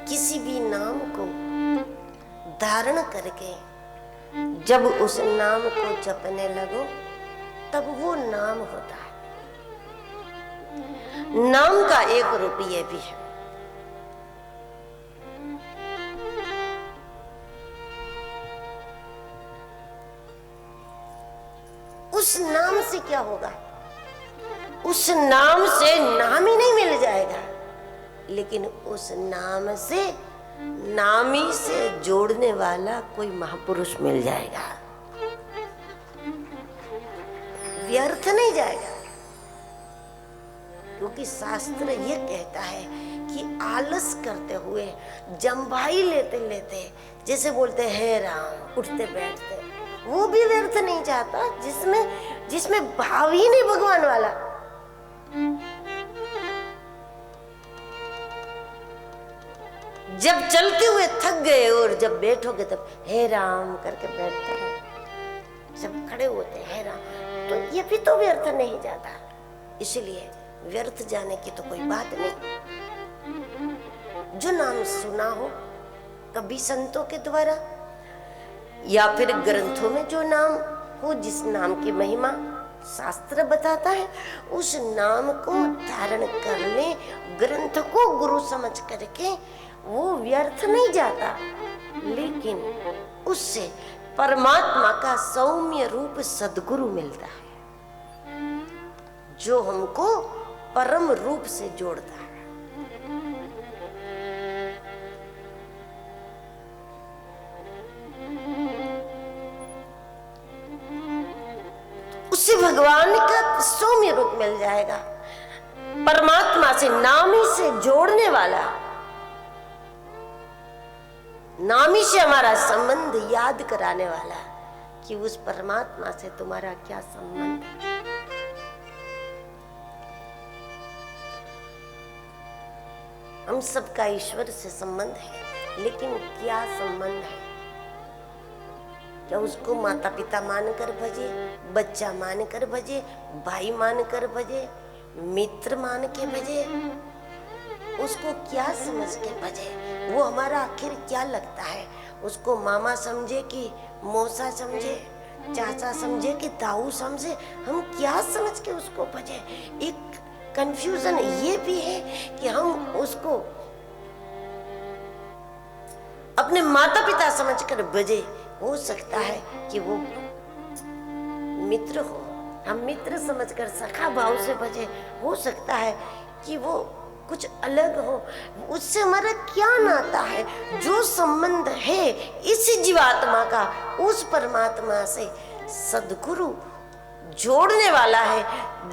किसी भी नाम को धारण करके जब उस नाम को जपने लगो तब वो नाम होता है। नाम का एक रूप ये भी है। उस नाम से क्या होगा? उस नाम से नाम ही नहीं मिल जाएगा, लेकिन उस नाम से नामी से जोड़ने वाला कोई महापुरुष मिल जाएगा। व्यर्थ नहीं जाएगा, क्योंकि शास्त्र ये कहता है कि आलस करते हुए, जम्भाई लेते लेते, जैसे बोलते हैं राम, उठते बैठते, वो भी व्यर्थ नहीं जाता जिसमें भाव ही नहीं भगवान वाला। जब चलते हुए थक गए और जब बैठोगे तब हे राम करके बैठते हैं, जब खड़े होते हैं राम, तो ये भी तो व्यर्थ नहीं जाता। इसलिए व्यर्थ जाने की तो कोई बात नहीं। जो नाम सुना हो कभी संतों के द्वारा या फिर ग्रंथों में, जो नाम हो, जिस नाम की महिमा शास्त्र बताता है, उस नाम को धारण कर ले, ग्रंथ को गुरु समझ करके, वो व्यर्थ नहीं जाता, लेकिन उससे परमात्मा का सौम्य रूप सद्गुरु मिलता है, जो हमको परम रूप से जोड़ता है। उससे भगवान का सौम्य रूप मिल जाएगा, परमात्मा से, नामी से जोड़ने वाला, नामी से हमारा संबंध याद कराने वाला कि उस परमात्मा से तुम्हारा क्या संबंध है। हम सबका ईश्वर से संबंध है, लेकिन क्या संबंध है? क्या उसको माता पिता मानकर भजे, बच्चा मानकर भजे, भाई मानकर भजे, मित्र मान के भजे? उसको क्या समझ के भजे? वो हमारा आखिर क्या लगता है? उसको मामा समझे कि मौसा समझे, चाचा समझे कि ताऊ समझे? हम क्या समझ के उसको भजे? एक कंफ्यूजन ये भी है कि हम उसको अपने माता पिता समझकर भजे। हो सकता है कि वो मित्र हो, हम मित्र समझकर सखा भाव से भजे। हो सकता है कि वो कुछ अलग हो, उससे हमारा क्या नाता है? जो संबंध है इस जीवात्मा का उस परमात्मा से सद्गुरु जोड़ने वाला है।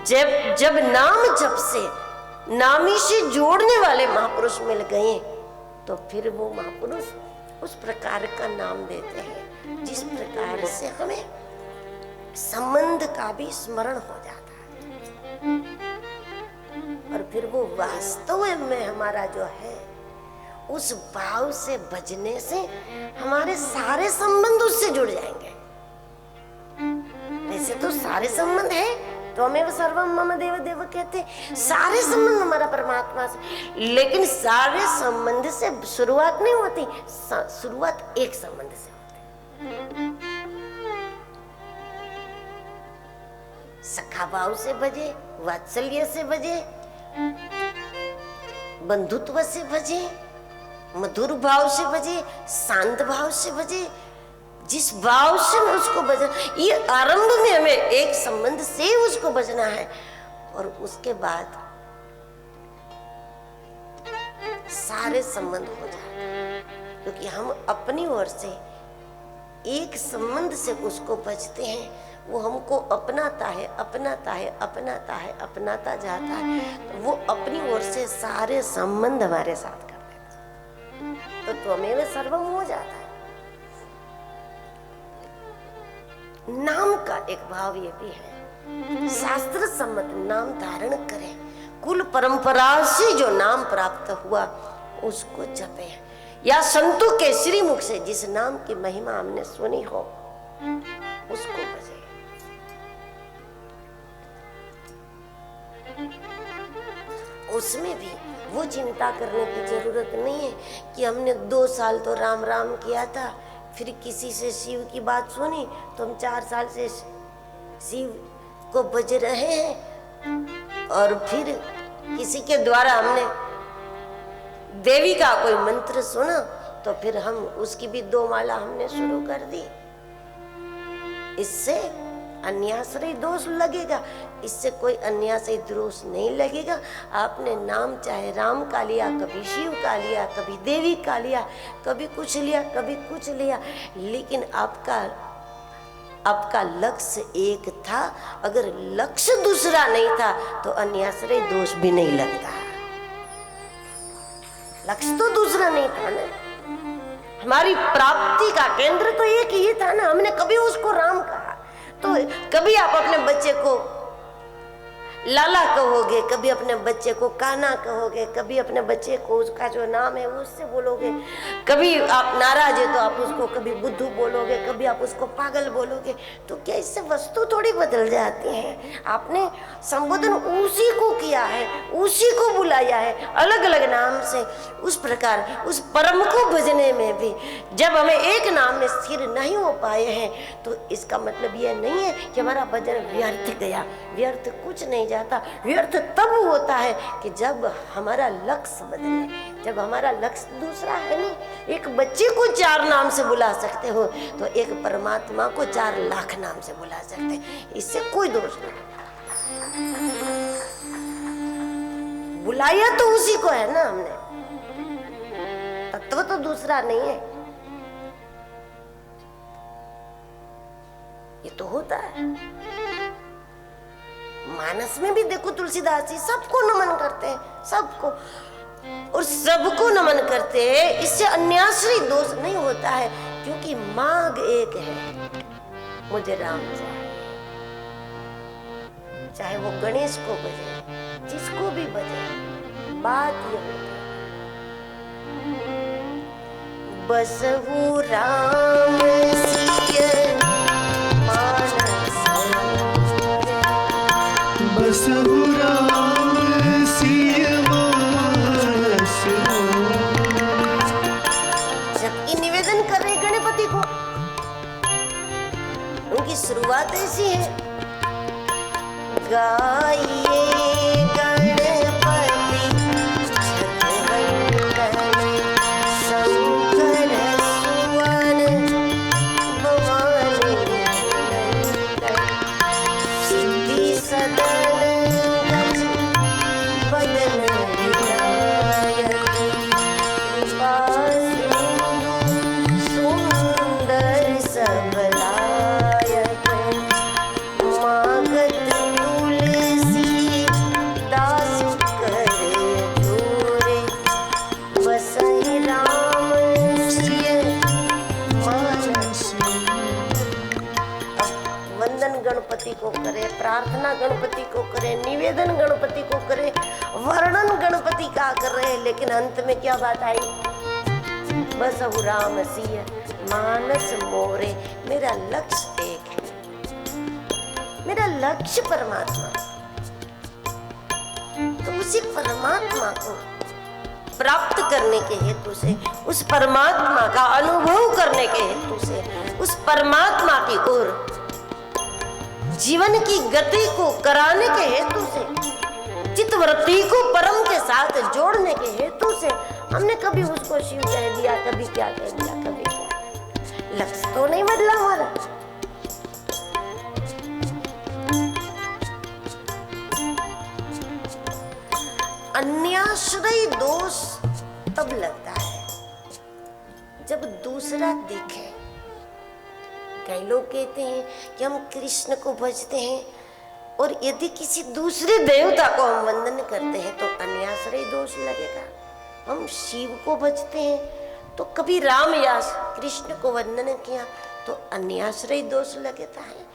जब नाम जप से नामी से जोड़ने वाले महापुरुष मिल गए, तो फिर वो महापुरुष उस प्रकार का नाम देते हैं जिस प्रकार से हमें संबंध का भी स्मरण हो जाता है, और फिर वो वास्तव में हमारा जो है, उस भाव से भजने से हमारे सारे संबंध उससे जुड़ जाएंगे। वैसे तो सारे संबंध है, त्वमेव सर्वम मम देव देव कहते, सारे संबंध हमारा परमात्मा से, लेकिन सारे संबंध से शुरुआत नहीं होती, शुरुआत एक संबंध से होती। सखा भाव से भजे, वात्सल्य से भजे, बंधुत्व से भजे, मधुर भाव से भजे, शांत भाव से भजे, जिस भाव से उसको भजना। ये आरंभ में हमें एक संबंध से उसको भजना है, और उसके बाद सारे संबंध हो जाते हैं, क्योंकि हम अपनी ओर से एक संबंध से उसको भजते हैं। वो हमको अपनाता है, अपनाता है, अपनाता है, अपनाता जाता है, तो वो अपनी ओर से सारे संबंध हमारे साथ कर देता है, तो त्वमेव सर्वम हो जाता है। नाम का एक भाव ये भी है, शास्त्र सम्मत नाम धारण करें, कुल परंपरा से जो नाम प्राप्त हुआ उसको जपे, या संतों के श्रीमुख से जिस नाम की महिमा हमने सुनी हो उसको भजे। उसमें भी वो चिंता करने की जरूरत नहीं है कि हमने 2 साल तो राम राम किया था, फिर किसी से शिव की बात सुनी तो हम 4 साल से शिव को भज रहे हैं, और फिर किसी के द्वारा हमने देवी का कोई मंत्र सुना तो फिर हम उसकी भी 2 माला हमने शुरू कर दी। इससे अन्याश्रय दोष लगेगा, इससे कोई अन्याश्रय दोष नहीं लगेगा। आपने नाम चाहे राम का लिया, कभी शिव का लिया, कभी देवी का लिया, कभी कुछ लिया, कभी कुछ लिया, लेकिन आपका लक्ष्य एक था। अगर लक्ष्य दूसरा नहीं था तो अन्याश्रय दोष भी नहीं लगता। लक्ष्य तो दूसरा नहीं था ना, हमारी प्राप्ति का केंद्र तो एक ही था ना। हमने कभी उसको राम कहा, तो कभी आप अपने बच्चे को लाला कहोगे, कभी अपने बच्चे को कान्हा कहोगे, कभी अपने बच्चे को उसका जो नाम है उससे बोलोगे, कभी आप नाराज है तो आप उसको कभी बुद्धू बोलोगे, कभी आप उसको पागल बोलोगे। तो क्या इससे वस्तु थोड़ी बदल जाती है? आपने संबोधन उसी को किया है, उसी को बुलाया है अलग अलग नाम से। उस प्रकार उस परम को भजने में भी जब हमें एक नाम में स्थिर नहीं हो पाए हैं तो इसका मतलब यह नहीं है कि हमारा भजन व्यर्थ गया। व्यर्थ कुछ नहीं जाता। व्यर्थ तब होता है कि जब हमारा लक्ष्य बदले, जब हमारा लक्ष्य दूसरा है। नहीं, एक बच्चे को 4 नाम से बुला सकते हो तो एक परमात्मा को 4 लाख नाम से बुला सकते हैं। इससे कोई दोष नहीं। बुलाया तो उसी को है ना हमने, तत्व तो दूसरा नहीं है। ये तो होता है। मानस में भी देखो तुलसीदास जी सबको नमन करते हैं, सबको, और सबको नमन करते हैं। इससे अन्याश्रय दोष नहीं होता है, क्योंकि मांग एक है, मुझे राम चाहिए। चाहे वो गणेश को बजे, जिसको भी बजे, बात ये होती है बसहु राम सिय मानस, बसहु राम सिय मानस। जबकि निवेदन कर रहे गणपति को, उनकी शुरुआत ऐसी है, गाइए गणपति छठवंदन शंकर सुवन भवानी नंदन सिद्धि सदन गज बदन विनायक कृपा सिंधु सुंदर सबलायक मागत तुलसी दास कर जोरे बसहि राम सिय मानस। वंदन गणपति को करे, प्रार्थना गणपति को करे, निवेदन गणपति को करे, वर्णन गणपति का कर रहे हैं, लेकिन अंत में क्या बात आई? बसहु राम सिय मानस मोरे। मेरा लक्ष्य एक है, मेरा लक्ष्य परमात्मा। तो उसी परमात्मा को प्राप्त करने के हेतु से, उस परमात्मा का अनुभव करने के हेतु से, उस परमात्मा की ओर जीवन की गति को कराने के हेतु से, चित्तवृत्ति को परम के साथ जोड़ने के हेतु से हमने कभी उसको शिव कह दिया, कभी क्या कह दिया, कभी क्या। लक्ष्य तो नहीं बदला हमारा। अन्याश्रय दोष तब लगता है जब दूसरा दिखे। कई लोग कहते हैं कि हम कृष्ण को भजते हैं, और यदि किसी दूसरे देवता को हम वंदन करते हैं तो अन्याश्रय दोष लगेगा। हम शिव को भजते हैं तो कभी राम या कृष्ण को वंदन किया तो अन्याश्रय दोष लगता है।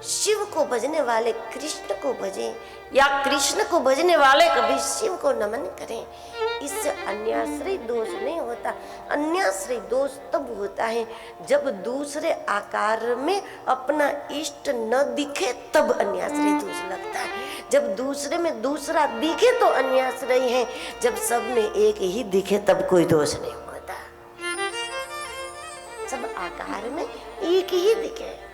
शिव को भजने वाले कृष्ण को भजें या कृष्ण को भजने वाले कभी शिव को नमन करें। इससे अन्याश्रय दोष नहीं होता। अन्याश्रय दोष तब होता है जब दूसरे आकार में अपना इष्ट न दिखे, तब अन्याश्रय दोष लगता है। जब दूसरे में दूसरा दिखे तो अन्याश्रय है, जब सब में एक ही दिखे तब कोई दोष नहीं होता। सब आकार में एक ही दिखे